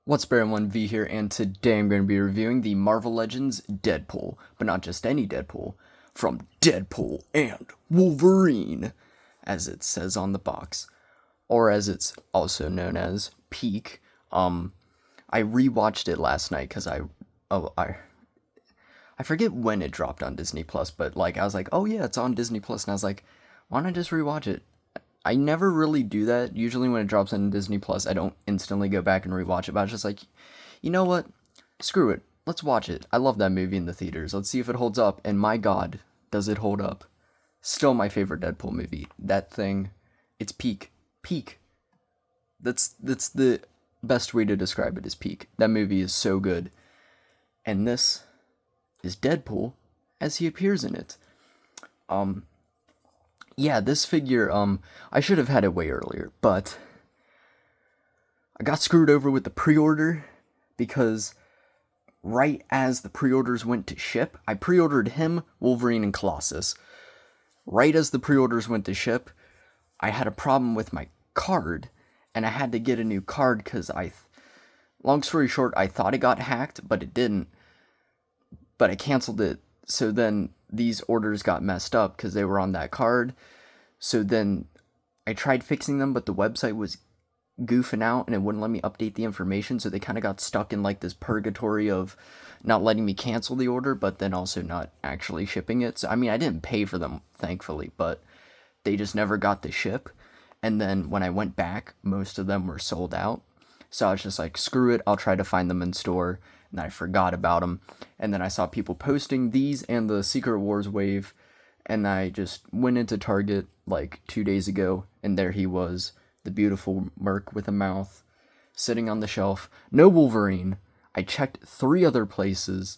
What's Bear 1V here, and today I'm going to be reviewing the Marvel Legends Deadpool, but not just any Deadpool, from Deadpool and Wolverine, as it says on the box, or as it's also known as, Peak. I rewatched it last night because I forget when it dropped on Disney Plus, but I was like, oh yeah, it's on Disney Plus, and I was like, why don't I just rewatch it? I never really do that. Usually when it drops on Disney Plus, I don't instantly go back and rewatch it, but I was just like, you know what? Screw it. Let's watch it. I love that movie in the theaters. Let's see if it holds up. And my God, does it hold up? Still my favorite Deadpool movie. That thing, it's peak. Peak. That's the best way to describe it is peak. That movie is so good. And this is Deadpool as he appears in it. Yeah, this figure, I should have had it way earlier, but I got screwed over with the pre-order because right as the pre-orders went to ship, I pre-ordered him, Wolverine, and Colossus. Right as the pre-orders went to ship, I had a problem with my card, and I had to get a new card because long story short, I thought it got hacked, but it didn't. But I canceled it, so then these orders got messed up because they were on that card. So then I tried fixing them, but the website was goofing out and it wouldn't let me update the information. So they kind of got stuck in this purgatory of not letting me cancel the order, but then also not actually shipping it. So, I mean, I didn't pay for them, thankfully, but they just never got the ship. And then when I went back, most of them were sold out. So I was just like, screw it, I'll try to find them in store. And I forgot about them. And then I saw people posting these and the Secret Wars wave. And I just went into Target 2 days ago. And there he was, the beautiful Merc with a mouth, sitting on the shelf. No Wolverine. I checked 3 other places.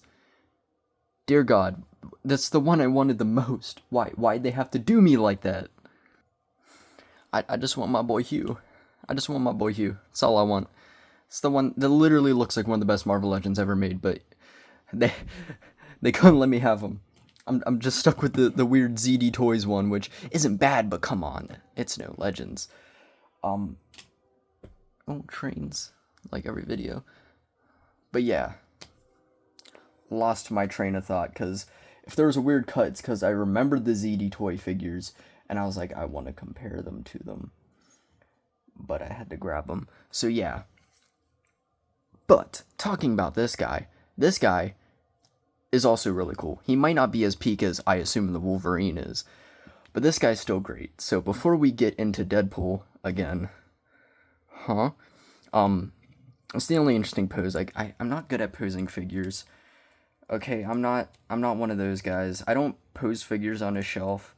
Dear God, that's the one I wanted the most. Why'd they have to do me like that? I just want my boy Hugh. That's all I want. It's the one that literally looks like one of the best Marvel Legends ever made, but they couldn't let me have them. I'm just stuck with the weird ZD Toys one, which isn't bad, but come on, it's no Legends. Oh, trains, like every video. But yeah, lost my train of thought, because if there was a weird cut, it's because I remembered the ZD Toy figures, and I was like, I want to compare them to them. But I had to grab them. So yeah. But, talking about this guy is also really cool. He might not be as peak as I assume the Wolverine is, but this guy's still great. So before we get into Deadpool again, it's the only interesting pose. I'm not good at posing figures. Okay, I'm not one of those guys. I don't pose figures on a shelf.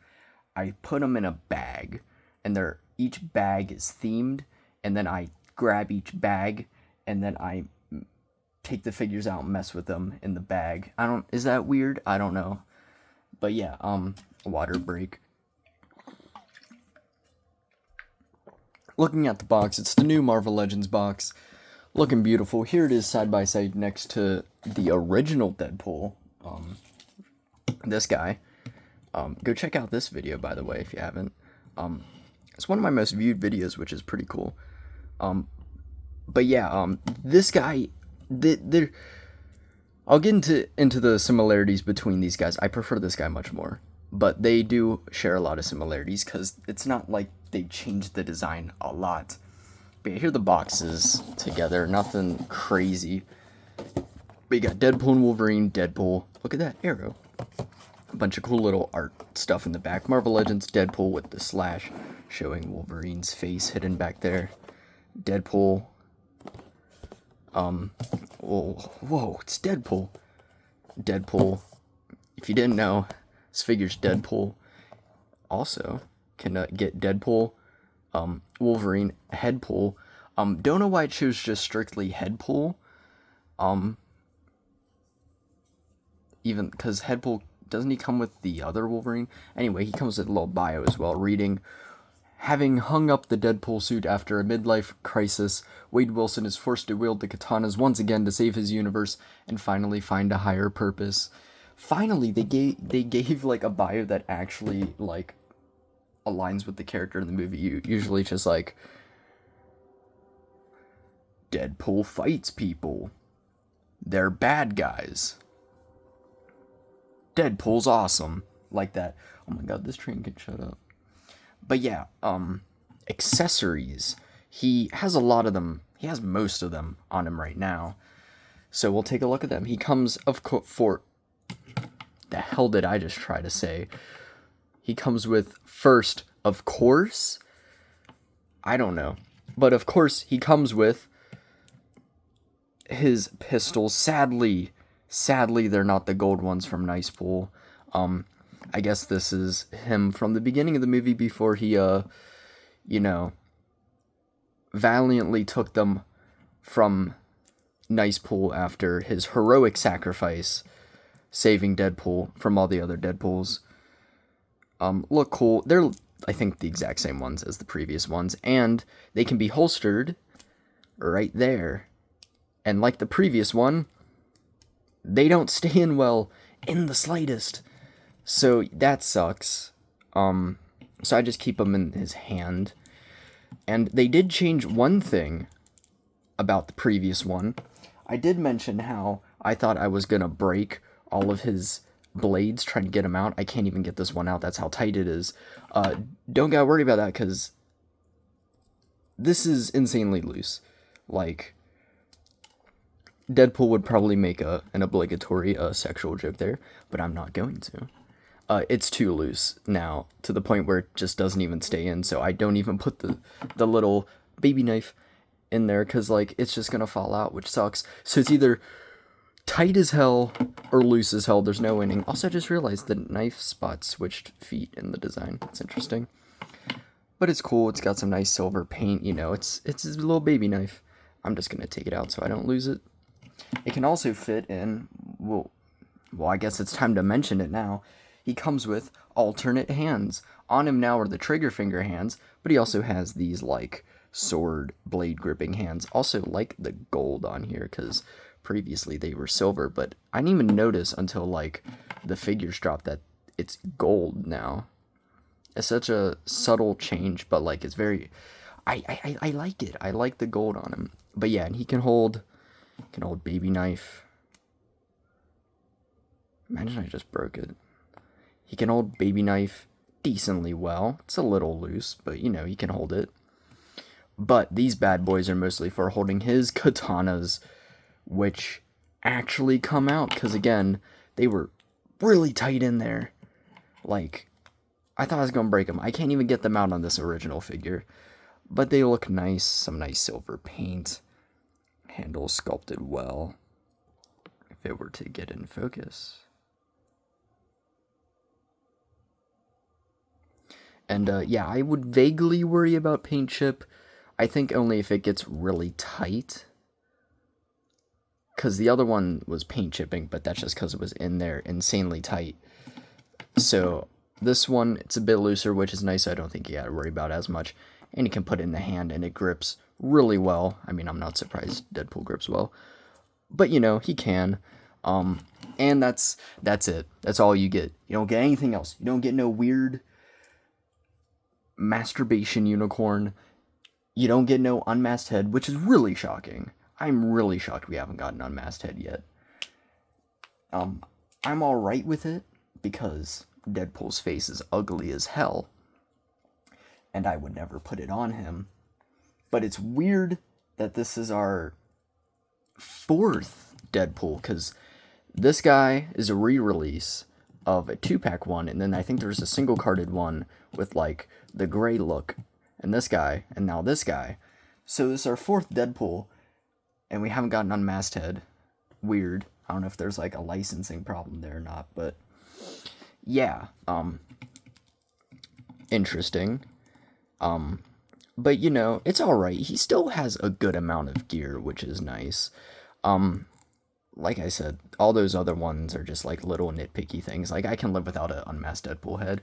I put them in a bag, and each bag is themed, and then I grab each bag, and then I take the figures out and mess with them in the bag. Is that weird? I don't know. But yeah, water break. Looking at the box, it's the new Marvel Legends box. Looking beautiful. Here it is side by side next to the original Deadpool. This guy. Go check out this video, by the way, if you haven't. It's one of my most viewed videos, which is pretty cool. But yeah, this guy, I'll get into the similarities between these guys. I prefer this guy much more, but they do share a lot of similarities because it's not like they changed the design a lot. But yeah, here are the boxes together, nothing crazy. But you got Deadpool and Wolverine, Deadpool. Look at that arrow. A bunch of cool little art stuff in the back. Marvel Legends, Deadpool with the slash showing Wolverine's face hidden back there. Deadpool. Whoa, it's Deadpool. Deadpool. If you didn't know, this figure's Deadpool. Also, can get Deadpool, Wolverine, Headpool. Don't know why it shows just strictly Headpool. Even because Headpool, doesn't he come with the other Wolverine? Anyway, he comes with a little bio as well, reading, having hung up the Deadpool suit after a midlife crisis, Wade Wilson is forced to wield the katanas once again to save his universe and finally find a higher purpose. Finally, they gave a bio that actually aligns with the character in the movie. Usually just Deadpool fights people. They're bad guys. Deadpool's awesome. Like that. Oh my god, this train can shut up. But yeah, accessories. He has a lot of them. He has most of them on him right now. So we'll take a look at them. He comes, of course, for... The hell did I just try to say? He comes with, first, of course... I don't know. But of course, he comes with his pistols. Sadly, they're not the gold ones from Nice Pool. I guess this is him from the beginning of the movie before he, valiantly took them from Nice Pool after his heroic sacrifice, saving Deadpool from all the other Deadpools. Look cool. They're, I think, the exact same ones as the previous ones, and they can be holstered right there. And like the previous one, they don't stay in well in the slightest. So that sucks. So I just keep them in his hand. And they did change one thing about the previous one. I did mention how I thought I was going to break all of his blades trying to get him out. I can't even get this one out. That's how tight it is. Don't gotta worry about that, because this is insanely loose. Like, Deadpool would probably make an obligatory sexual joke there, but I'm not going to. It's too loose now, to the point where it just doesn't even stay in, so I don't even put the little baby knife in there, because, like, it's just gonna fall out, which sucks. So it's either tight as hell or loose as hell. There's no winning. Also, I just realized the knife spot switched feet in the design. It's interesting. But it's cool. It's got some nice silver paint, It's a little baby knife. I'm just gonna take it out so I don't lose it. It can also fit in, well, I guess it's time to mention it now. He comes with alternate hands. On him now are the trigger finger hands, but he also has these, like, sword blade gripping hands. Also, like the gold on here, because previously they were silver, but I didn't even notice until, like, the figures dropped that it's gold now. It's such a subtle change, but, like, it's very... I like it. I like the gold on him. But yeah, and he can hold baby knife. Imagine I just broke it. He can hold baby knife decently well. It's a little loose, but, he can hold it. But these bad boys are mostly for holding his katanas, which actually come out, because, again, they were really tight in there. Like, I thought I was going to break them. I can't even get them out on this original figure. But they look nice. Some nice silver paint. Handle sculpted well. If it were to get in focus. And, yeah, I would vaguely worry about paint chip. I think only if it gets really tight. Because the other one was paint chipping, but that's just because it was in there insanely tight. So, this one, it's a bit looser, which is nice. I don't think you gotta worry about it as much. And you can put it in the hand, and it grips really well. I mean, I'm not surprised Deadpool grips well. But, he can. And that's it. That's all you get. You don't get anything else. You don't get no weird masturbation unicorn. You don't get no unmasked head, which is really shocking. I'm really shocked we haven't gotten unmasked head yet. I'm alright with it, because Deadpool's face is ugly as hell, and I would never put it on him. But it's weird that this is our fourth Deadpool, because this guy is a re-release of a 2-pack one, and then I think there's a single-carded one with, like, the gray look, and this guy, and now this guy. So this is our fourth Deadpool, and we haven't gotten unmasked head. Weird. I don't know if there's, like, a licensing problem there or not, but yeah, interesting. But, it's alright. He still has a good amount of gear, which is nice. Like I said, all those other ones are just, like, little nitpicky things. Like, I can live without an unmasked Deadpool head.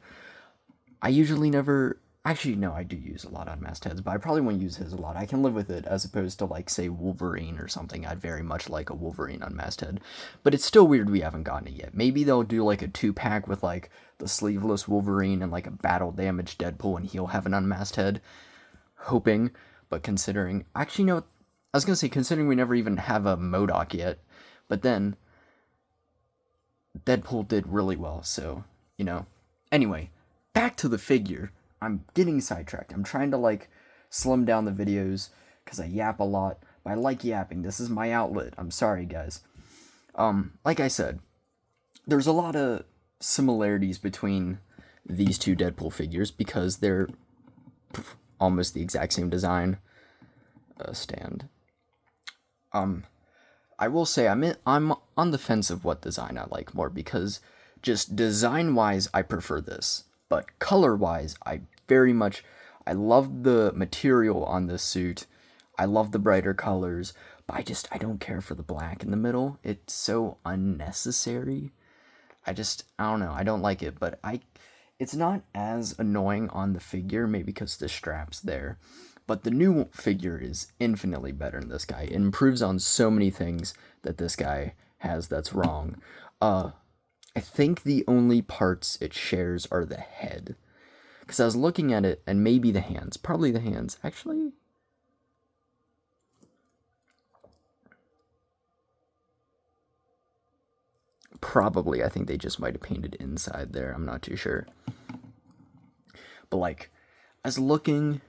I usually never... Actually, no, I do use a lot of unmasked heads, but I probably won't use his a lot. I can live with it, as opposed to, like, say, Wolverine or something. I'd very much like a Wolverine unmasked head. But it's still weird we haven't gotten it yet. Maybe they'll do, like, a 2-pack with, like, the sleeveless Wolverine and, like, a battle-damaged Deadpool, and he'll have an unmasked head. Hoping, but considering... Actually, no, I was gonna say, considering we never even have a MODOK yet, but then Deadpool did really well, so, you know. Anyway, back to the figure. I'm getting sidetracked. I'm trying to, like, slim down the videos, because I yap a lot, but I like yapping. This is my outlet. I'm sorry, guys. Like I said, there's a lot of similarities between these two Deadpool figures, because they're almost the exact same design. Stand. I will say I'm on the fence of what design I like more, because just design wise I prefer this, but color wise I love the material on this suit. I love the brighter colors, but I don't care for the black in the middle. It's so unnecessary. I don't know. I don't like it, but it's not as annoying on the figure, maybe because the strap's there. But the new figure is infinitely better than this guy. It improves on so many things that this guy has that's wrong. I think the only parts it shares are the head. Because I was looking at it, and maybe the hands. Probably the hands. Actually, probably. I think they just might have painted inside there. I'm not too sure. But, like, I was looking,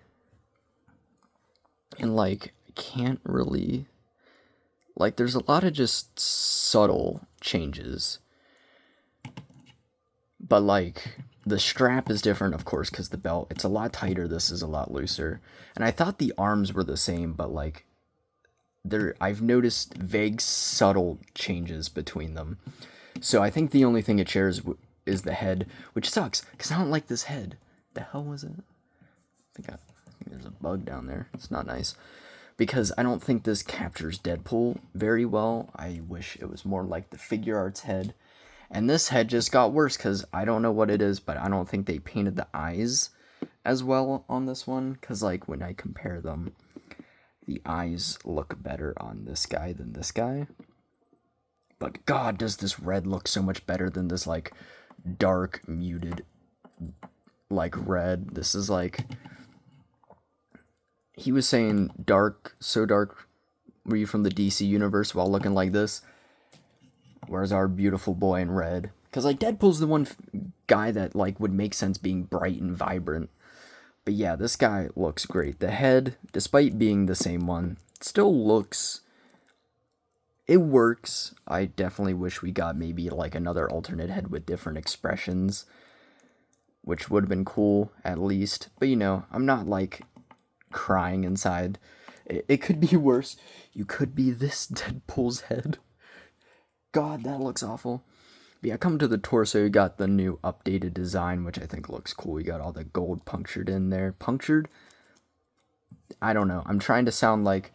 and, like, I can't really, like, there's a lot of just subtle changes, but, like, the strap is different, of course, because the belt, it's a lot tighter. This is a lot looser, and I thought the arms were the same, but, like, I've noticed vague subtle changes between them. So I think the only thing it shares is the head, which sucks, because I don't like this head. The hell was it? I think there's a bug down there. It's not nice. Because I don't think this captures Deadpool very well. I wish it was more like the figure art's head. And this head just got worse, because I don't know what it is, but I don't think they painted the eyes as well on this one. Because, like, when I compare them, the eyes look better on this guy than this guy. But God, does this red look so much better than this, like, dark, muted, like, red. This is, like, he was saying dark, so dark were you from the DC universe while looking like this? Where's our beautiful boy in red? Because, like, Deadpool's the one guy that, like, would make sense being bright and vibrant. But yeah, this guy looks great. The head, despite being the same one, still looks, it works. I definitely wish we got maybe, like, another alternate head with different expressions, which would have been cool, at least. But, you know, I'm not, like, crying inside. It could be worse. You could be this Deadpool's head. God, that looks awful. But yeah, come to the torso, you got the new updated design, which I think looks cool. You got all the gold punctured in there. Punctured? I don't know. I'm trying to sound like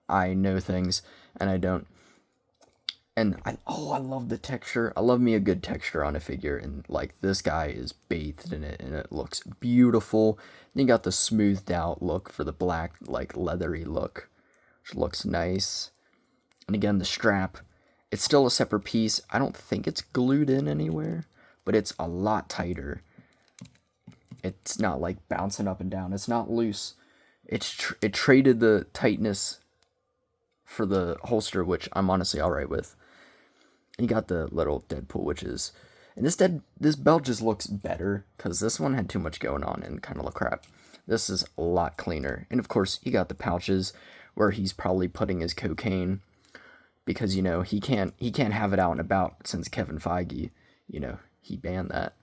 I know things, and I don't. And I love the texture. I love me a good texture on a figure, and, like, this guy is bathed in it, and it looks beautiful. Then you got the smoothed out look for the black, like, leathery look, which looks nice. And again, the strap, it's still a separate piece. I don't think it's glued in anywhere, but it's a lot tighter. It's not, like, bouncing up and down. It's not loose. It traded the tightness for the holster, which I'm honestly alright with. And you got the little Deadpool, which is, and this belt just looks better, because this one had too much going on and kind of looked crap. This is a lot cleaner. And of course, you got the pouches where he's probably putting his cocaine, because, you know, he can't have it out and about since Kevin Feige, you know, he banned that.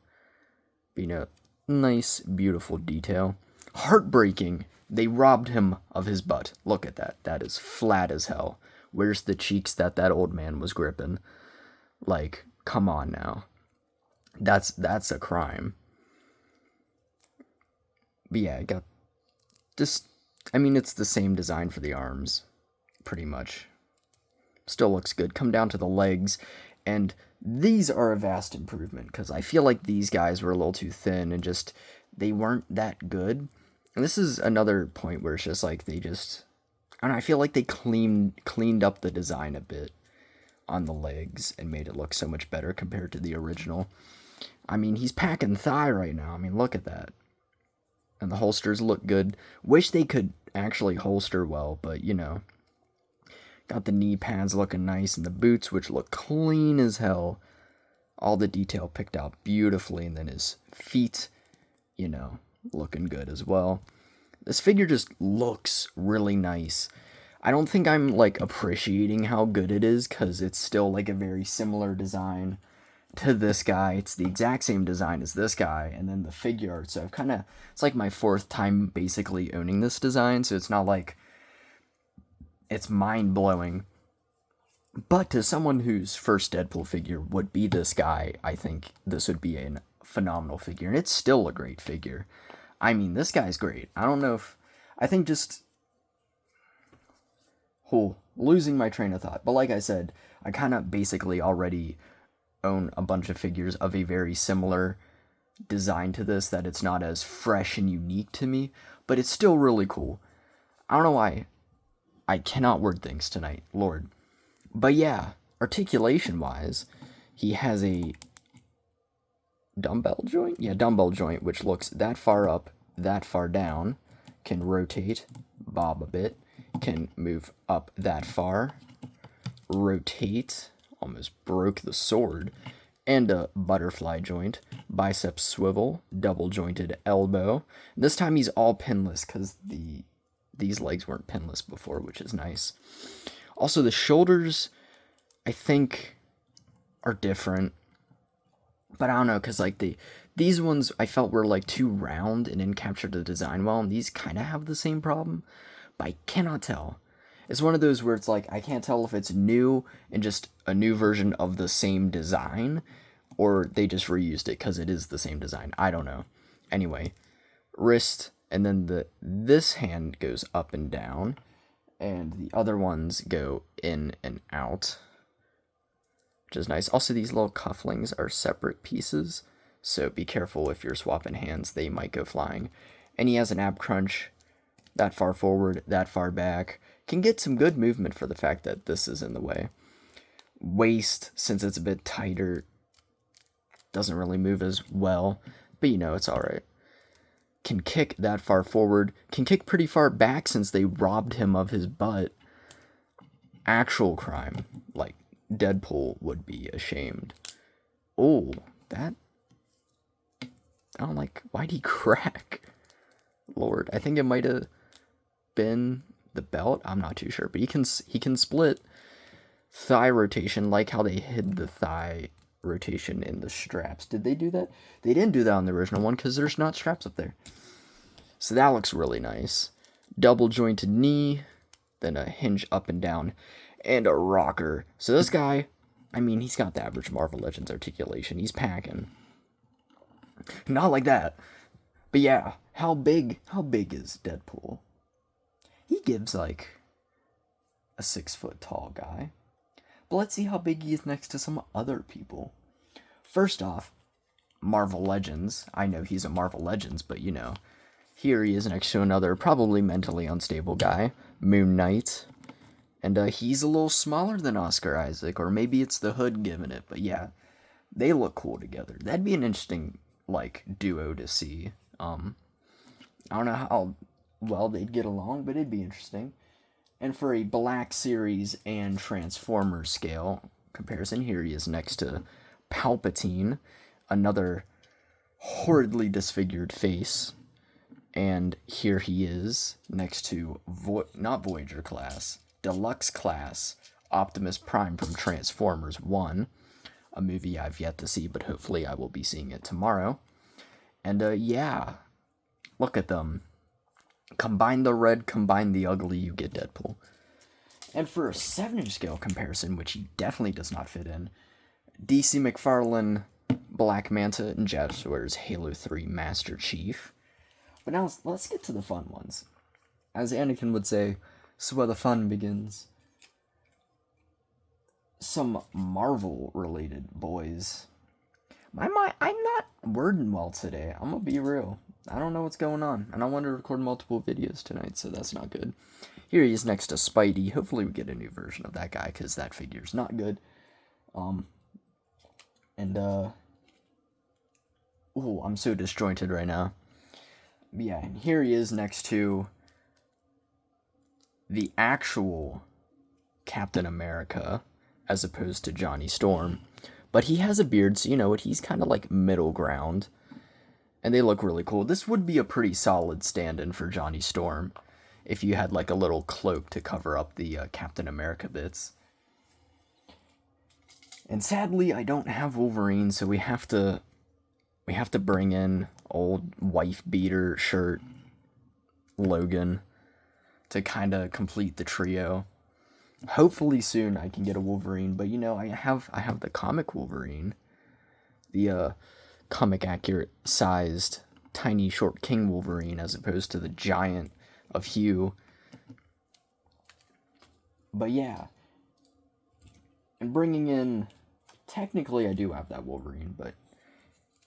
But, you know, nice, beautiful detail. Heartbreaking. They robbed him of his butt. Look at that. That is flat as hell. Where's the cheeks that old man was gripping? Like, come on now. That's a crime. But yeah, I got just, I mean, it's the same design for the arms, pretty much. Still looks good. Come down to the legs, and these are a vast improvement, because I feel like these guys were a little too thin, and just, they weren't that good. And this is another point where it's just like, they just, I don't know, I feel like they cleaned up the design a bit on the legs and made it look so much better compared to the original. I mean, he's packing thigh right now. I mean, look at that. And the holsters look good. Wish they could actually holster well, but, you know, Got the knee pads looking nice and the boots, which look clean as hell. All the detail picked out beautifully, and then his feet, looking good as well. This figure just looks really nice. I don't think I'm like appreciating how good it is because it's still like a very similar design to this guy. It's the exact same design as this guy, and then the figure art. So it's like my fourth time basically owning this design, so it's not like it's mind blowing. But to someone whose first Deadpool figure would be this guy, I think this would be a phenomenal figure, and it's still a great figure. I mean, this guy's great. I don't know if I think just losing my train of thought. But like I said, I kind of basically already own a bunch of figures of a very similar design to this, that it's not as fresh and unique to me, but it's still really cool. I don't know why I cannot word things tonight, Lord. But yeah, articulation wise, he has a dumbbell joint? Yeah, dumbbell joint, which looks that far up, that far down, can rotate, bob a bit, can move up that far, rotate, almost broke the sword, and a butterfly joint, bicep swivel, double jointed elbow. This time he's all pinless because these legs weren't pinless before, which is nice. Also, the shoulders, I think, are different. But I don't know, because like these ones I felt were like too round and didn't capture the design well, and these kind of have the same problem. But I cannot tell. It's one of those where it's like I can't tell if it's new and just a new version of the same design, or they just reused it because it is the same design. I don't know. Anyway, wrist, and then this hand goes up and down, and the other ones go in and out, which is nice. Also, these little cufflings are separate pieces, so be careful if you're swapping hands, they might go flying. And he has an ab crunch, that far forward, that far back. Can get some good movement for the fact that this is in the way. Waist, since it's a bit tighter, doesn't really move as well, but it's alright. Can kick that far forward, can kick pretty far back since they robbed him of his butt. Actual crime, like Deadpool would be ashamed. Oh, that, I don't like, why'd he crack? Lord, I think it might have been the belt, I'm not too sure, but he can split. Thigh rotation, like how they hid the thigh rotation in the straps. Did they do that? They didn't do that on the original one because there's not straps up there. So that looks really nice. Double jointed knee, then a hinge up and down, and a rocker. So this guy, I mean, he's got the average Marvel Legends articulation. He's packing. Not like that. But yeah, how big is Deadpool? He gives like a 6 foot tall guy. But let's see how big he is next to some other people. First off, Marvel Legends. I know he's a Marvel Legends, but here he is next to another probably mentally unstable guy, Moon Knight. And he's a little smaller than Oscar Isaac, or maybe it's the hood giving it, but yeah, they look cool together. That'd be an interesting, like, duo to see. I don't know how well they'd get along, but it'd be interesting. And for a Black Series and Transformers scale comparison, here he is next to Palpatine, another horridly disfigured face. And here he is next to, not Voyager class, Deluxe class, Optimus Prime from Transformers 1, a movie I've yet to see, but hopefully I will be seeing it tomorrow. And yeah, look at them. Combine the red, combine the ugly, you get Deadpool. And for a 7-inch scale comparison, which he definitely does not fit in, DC McFarlane, Black Manta, and Jazzwares Halo 3 Master Chief. But now let's get to the fun ones. As Anakin would say, so where the fun begins. Some Marvel-related boys. I'm not wording well today. I'm gonna be real. I don't know what's going on, and I want to record multiple videos tonight, so that's not good. Here he is next to Spidey. Hopefully we get a new version of that guy, because that figure's not good. Ooh, I'm so disjointed right now. But yeah, and here he is next to the actual Captain America as opposed to Johnny Storm. But he has a beard, so you know what, he's kind of like middle ground. And they look really cool. This would be a pretty solid stand-in for Johnny Storm if you had like a little cloak to cover up the Captain America bits. And sadly, I don't have Wolverine, so we have to bring in old wife beater shirt Logan to kind of complete the trio. Hopefully soon I can get a Wolverine, but you know, I have the comic Wolverine, the comic accurate sized tiny short king Wolverine as opposed to the giant of Hugh. But yeah, and bringing in, technically I do have that Wolverine, but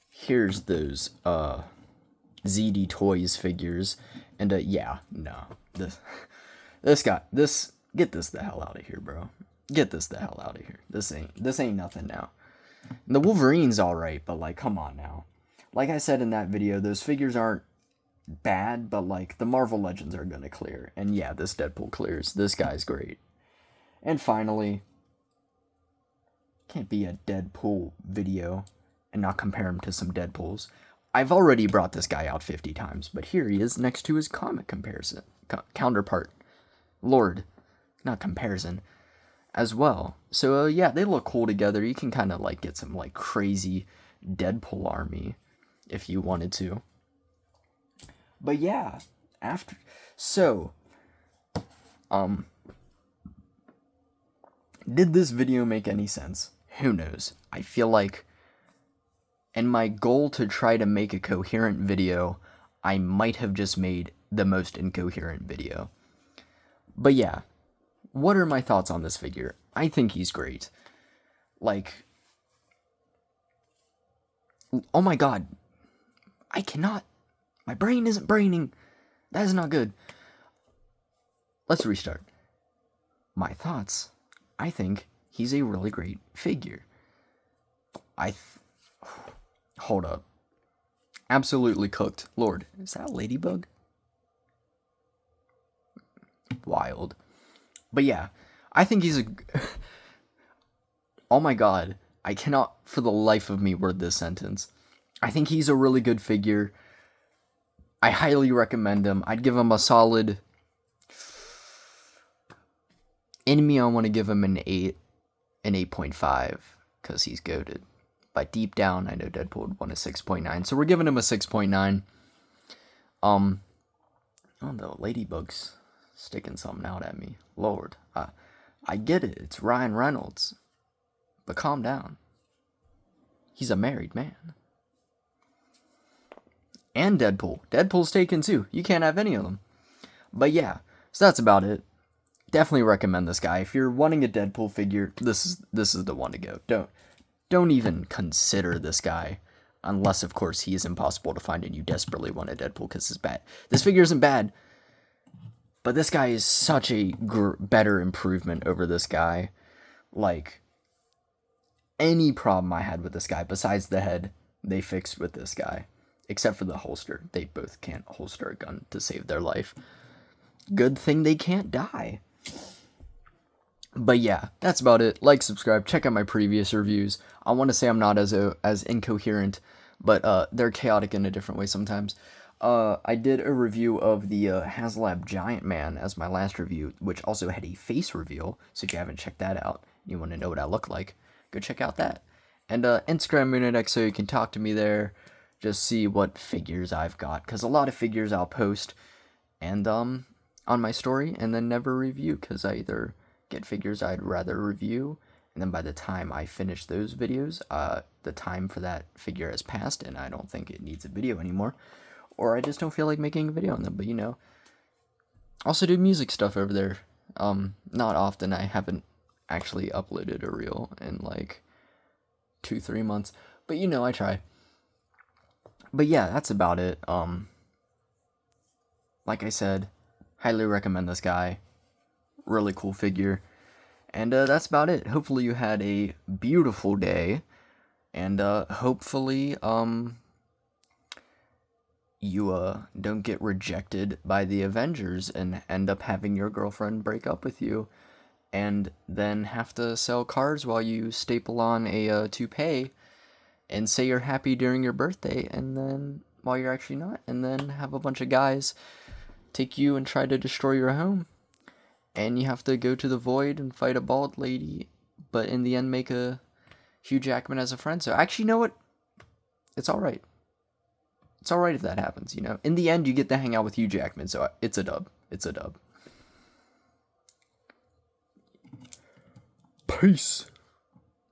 here's those ZD Toys figures, and yeah, no, this guy, get this the hell out of here, bro. Get this the hell out of here. This ain't nothing now. And the Wolverine's alright, but like, come on now. Like I said in that video, those figures aren't bad, but like, the Marvel Legends are gonna clear. And yeah, this Deadpool clears. This guy's great. And finally, can't be a Deadpool video and not compare him to some Deadpools. I've already brought this guy out 50 times, but here he is next to his comic comparison counterpart, Lord, not comparison, as well. So yeah, they look cool together. You can kind of like get some like crazy Deadpool army if you wanted to. But yeah, did this video make any sense? Who knows? I feel like in my goal to try to make a coherent video, I might have just made the most incoherent video. But yeah, what are my thoughts on this figure? I think he's great. Like, oh my god, I cannot, my brain isn't braining. That is not good. Let's restart. My thoughts, I think he's a really great figure. Hold up. Absolutely cooked. Lord, is that a ladybug? Wild. But yeah, I think he's a... Oh my god, I cannot for the life of me word this sentence. I think he's a really good figure. I highly recommend him. I'd give him a solid... In me, I want to give him an 8, an 8.5, because he's goated. But deep down, I know Deadpool would want a 6.9, so we're giving him a 6.9. Oh, the ladybug's sticking something out at me. Lord, I get it. It's Ryan Reynolds, but calm down. He's a married man. And Deadpool. Deadpool's taken too. You can't have any of them. But yeah, so that's about it. Definitely recommend this guy. If you're wanting a Deadpool figure, this is the one to go. Don't even consider this guy, unless of course he is impossible to find and you desperately want a Deadpool because it's bad. This figure isn't bad, but this guy is such a better improvement over this guy. Like, any problem I had with this guy besides the head, they fixed with this guy, except for the holster. They both can't holster a gun to save their life. Good thing they can't die. But yeah, that's about it. Like, subscribe, check out my previous reviews. I want to say I'm not as incoherent, but they're chaotic in a different way sometimes. I did a review of the HasLab Giant Man as my last review, which also had a face reveal, so if you haven't checked that out, and you want to know what I look like, go check out that. And Instagram MoonEdX, so you can talk to me there, just see what figures I've got, because a lot of figures I'll post, and on my story, and then never review, because I either get figures I'd rather review, and then by the time I finish those videos, the time for that figure has passed, and I don't think it needs a video anymore, or I just don't feel like making a video on them. But you know, also do music stuff over there. Not often. I haven't actually uploaded a reel in like 2-3 months, but you know, I try. But yeah, that's about it. Like I said, highly recommend this guy. Really cool figure. And that's about it. Hopefully you had a beautiful day. And hopefully you don't get rejected by the Avengers and end up having your girlfriend break up with you and then have to sell cards while you staple on a toupee and say you're happy during your birthday, and then while you're actually not, and then have a bunch of guys take you and try to destroy your home, and you have to go to the void and fight a bald lady, but in the end make a Hugh Jackman as a friend. So actually, you know what? It's alright. It's alright if that happens, you know? In the end, you get to hang out with Hugh Jackman, so it's a dub. It's a dub. Peace.